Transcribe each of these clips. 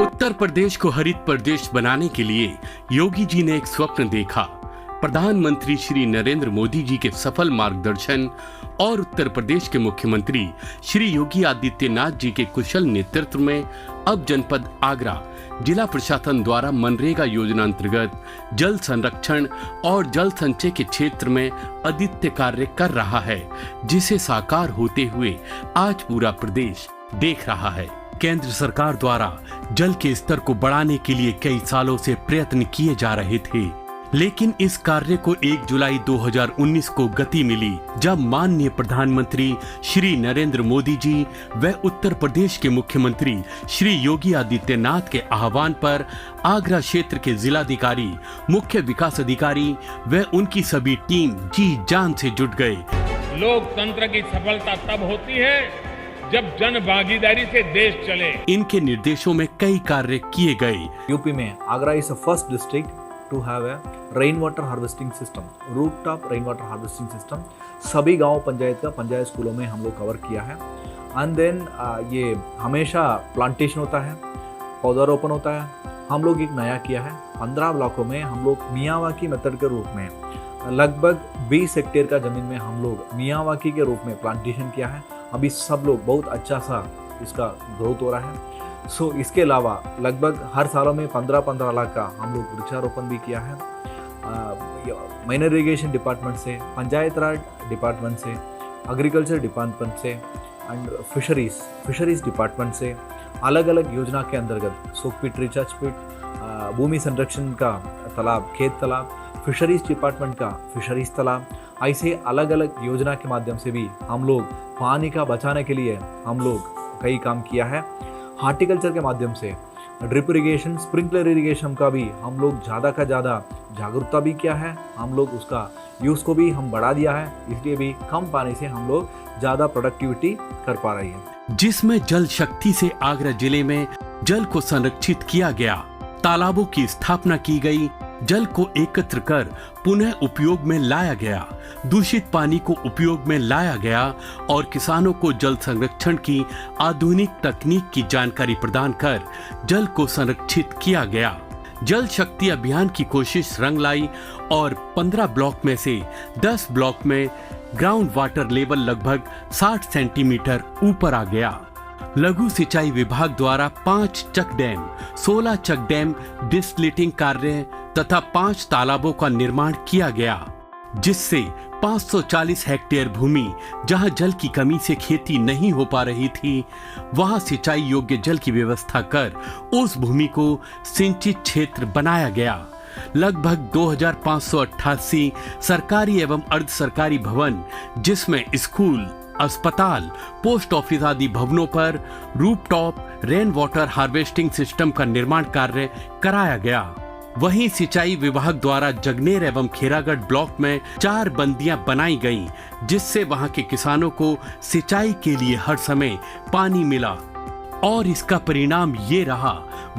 उत्तर प्रदेश को हरित प्रदेश बनाने के लिए योगी जी ने एक स्वप्न देखा। प्रधानमंत्री श्री नरेंद्र मोदी जी के सफल मार्गदर्शन और उत्तर प्रदेश के मुख्यमंत्री श्री योगी आदित्यनाथ जी के कुशल नेतृत्व में अब जनपद आगरा जिला प्रशासन द्वारा मनरेगा योजना अंतर्गत जल संरक्षण और जल संचय के क्षेत्र में अद्वितीय कार्य कर रहा है, जिसे साकार होते हुए आज पूरा प्रदेश देख रहा है। केंद्र सरकार द्वारा जल के स्तर को बढ़ाने के लिए कई सालों से प्रयत्न किए जा रहे थे, लेकिन इस कार्य को 1 जुलाई 2019 को गति मिली, जब माननीय प्रधानमंत्री श्री नरेंद्र मोदी जी व उत्तर प्रदेश के मुख्यमंत्री श्री योगी आदित्यनाथ के आह्वान पर आगरा क्षेत्र के जिलाधिकारी, मुख्य विकास अधिकारी व उनकी सभी टीम जी जान से जुट गए। लोकतंत्र की सफलता तब होती है जब जन भागीदारी से देश चले। इनके निर्देशों में कई कार्य किए गए। यूपी में Agra is the first district to have a rain water harvesting system, rooftop rain water harvesting system. सभी गांव पंचायत का पंचायत स्कूलों में हम लोग कवर किया है। एंड देन ये हमेशा प्लांटेशन होता है, पौधारोपण होता है। हम लोग एक नया किया है, 15 ब्लॉकों में हम लोग मियावाकी मेथड के रूप में लगभग 20 हेक्टेयर का जमीन में हम लोग मियावाकी के रूप में प्लांटेशन किया है। अभी सब लोग बहुत अच्छा सा इसका ग्रोथ हो रहा है। सो इसके अलावा लगभग हर सालों में 15-15 लाख का हम लोग वृक्षारोपण भी किया है। माइनर इरिगेशन डिपार्टमेंट से, पंचायत राज डिपार्टमेंट से, एग्रीकल्चर डिपार्टमेंट से एंड फिशरीज डिपार्टमेंट से अलग अलग योजना के अंतर्गत सोकपिट, रिचार्ज पिट, भूमि संरक्षण का तालाब, खेत तालाब, फिशरीज डिपार्टमेंट का फिशरीज तालाब, ऐसे अलग अलग योजना के माध्यम से भी हम लोग पानी का बचाने के लिए हम लोग कई काम किया है। हार्टिकल्चर के माध्यम से ड्रिप इरिगेशन, स्प्रिंकलर इरिगेशन का भी हम लोग ज़्यादा का ज़्यादा जागरूकता भी किया है। हम लोग उसका यूज़ को भी हम बढ़ा दिया है, इसलिए भी कम पानी से हम लोग ज़्यादा प्रोडक्टिविटी कर पा रही है। जिसमें जल शक्ति से आगरा जिले में जल को संरक्षित किया गया, तालाबों की स्थापना की गई, जल को एकत्र कर पुनः उपयोग में लाया गया, दूषित पानी को उपयोग में लाया गया और किसानों को जल संरक्षण की आधुनिक तकनीक की जानकारी प्रदान कर जल को संरक्षित किया गया। जल शक्ति अभियान की कोशिश रंग लाई और 15 ब्लॉक में से 10 ब्लॉक में ग्राउंड वाटर लेवल लगभग 60 सेंटीमीटर ऊपर आ गया। लघु सिंचाई विभाग द्वारा 5 चक डैम, 16 चक डैम डिसलिटिंग कार्य तथा 5 तालाबों का निर्माण किया गया, जिससे 540 हेक्टेयर भूमि जहां जल की कमी से खेती नहीं हो पा रही थी, वहां सिंचाई योग्य जल की व्यवस्था कर उस भूमि को सिंचित क्षेत्र बनाया गया। लगभग 2588 सरकारी एवं अर्ध सरकारी भवन, जिसमें स्कूल, अस्पताल, पोस्ट ऑफिस आदि भवनों पर rooftop rain water harvesting system का निर्माण कार्य कराया गया। वहीं सिंचाई विभाग द्वारा जगनेर एवं खेरागढ़ ब्लॉक में 4 बंदियां बनाई गईं, जिससे वहां के किसानों को सिंचाई के लिए हर समय पानी मिला और इसका परिणाम ये रहा,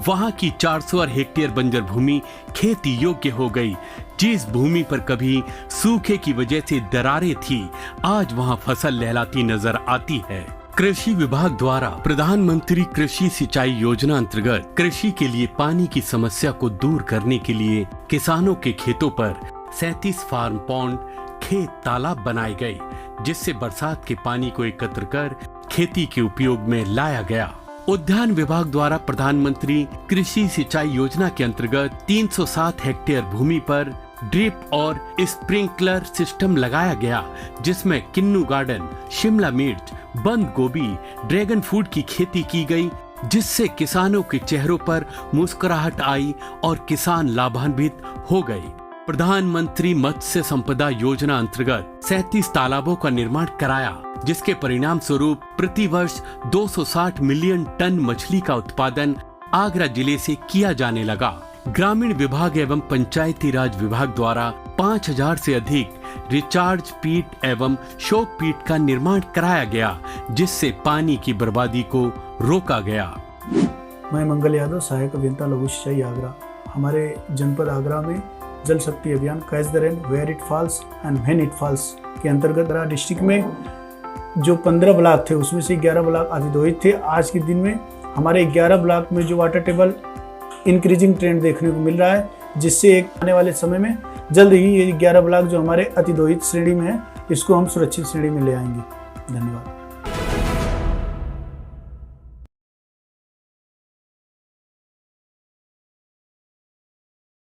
वहां की 400 हेक्टेयर बंजर भूमि खेती योग्य हो गई। जिस भूमि पर कभी सूखे की वजह से दरारें थी, आज वहां फसल लहलाती नजर आती है। कृषि विभाग द्वारा प्रधानमंत्री कृषि सिंचाई योजना अंतर्गत कृषि के लिए पानी की समस्या को दूर करने के लिए किसानों के खेतों पर 37 फार्म पॉन्ड, खेत तालाब बनाए गए, जिससे बरसात के पानी को एकत्र कर खेती के उपयोग में लाया गया। उद्यान विभाग द्वारा प्रधानमंत्री कृषि सिंचाई योजना के अंतर्गत 307 हेक्टेयर भूमि पर ड्रिप और स्प्रिंकलर सिस्टम लगाया गया, जिसमें किन्नू गार्डन, शिमला मिर्च, बंद गोभी, ड्रैगन फ्रूट की खेती की गई, जिससे किसानों के चेहरों पर मुस्कुराहट आई और किसान लाभान्वित हो गए। प्रधानमंत्री मत्स्य संपदा योजना अंतर्गत 37 तालाबों का निर्माण कराया, जिसके परिणाम स्वरूप प्रति वर्ष 260 मिलियन टन मछली का उत्पादन आगरा जिले से किया जाने लगा। ग्रामीण विभाग एवं पंचायती राज विभाग द्वारा 5000 से अधिक रिचार्ज पीट एवं शोक पीट का निर्माण कराया गया, जिससे पानी की बर्बादी को रोका गया। मैं मंगल यादव, सहायक अभियंता लघु सिंचाई आगरा। हमारे जनपद आगरा में Jal Shakti Abhiyan catch the rain where it falls and when it falls के अंतर्गत डिस्ट्रिक्ट में जो 15 ब्लॉक थे, उसमें से 11 ब्लॉक अधिदोहित थे। आज के दिन में हमारे 11 ब्लॉक में जो वाटर टेबल इंक्रीजिंग ट्रेंड देखने को मिल रहा है, जिससे एक आने वाले समय में जल्द ही ये 11 ब्लॉक जो हमारे अतिदोहित श्रेणी में है, इसको हम सुरक्षित श्रेणी में ले आएंगे। धन्यवाद।